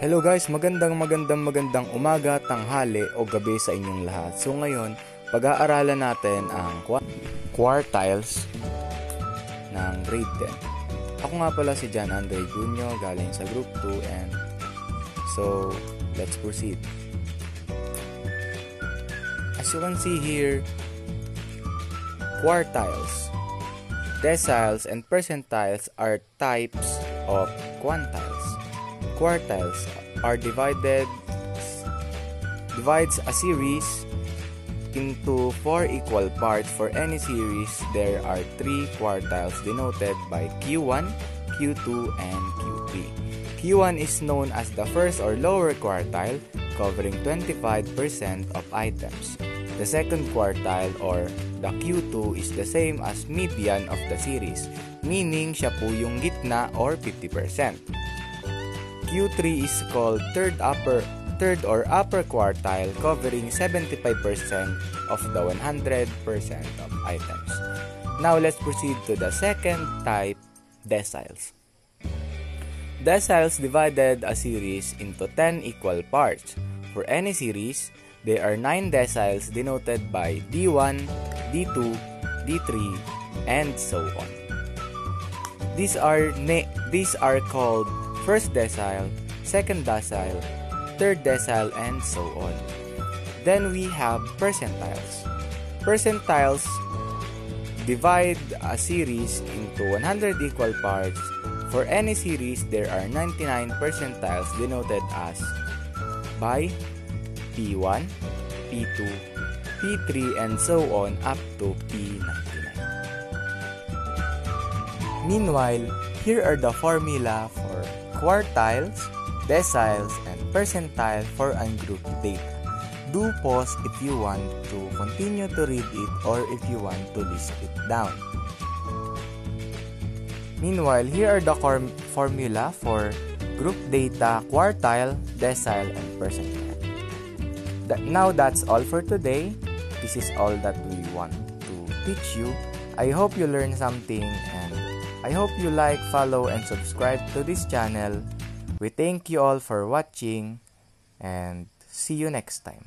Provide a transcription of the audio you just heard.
Hello guys, magandang umaga, tanghali o gabi sa inyong lahat. So ngayon, pag-aaralan natin ang quartiles ng grade 10. Ako nga pala si John Andre Junio, galing sa group 2, and so let's proceed. As you can see here, quartiles, deciles, and percentiles are types of quantiles. Quartiles are divides a series into 4 equal parts. For any series, there are 3 quartiles denoted by Q1, Q2, and Q3. Q1 is known as the first or lower quartile, covering 25% of items. The second quartile or the Q2 is the same as median of the series, meaning siya po yung gitna or 50%. Q3 is called third or upper quartile, covering 75% of the 100% of items. Now let's proceed to the second type, deciles. Deciles divided a series into 10 equal parts. For any series, there are 9 deciles denoted by D1, D2, D3, and so on. These are called first decile, second decile, third decile, and so on. Then we have percentiles. Percentiles divide a series into 100 equal parts. For any series, there are 99 percentiles denoted as by P1, P2, P3, and so on up to P99. Meanwhile, here are the formula for quartiles, deciles, and percentile for ungrouped data. Do pause if you want to continue to read it or if you want to list it down. Meanwhile, here are the formula for group data, quartile, decile, and percentile. Now that's all for today. This is all that we want to teach you. I hope you learned something, and I hope you like, follow, and subscribe to this channel. We thank you all for watching, and see you next time.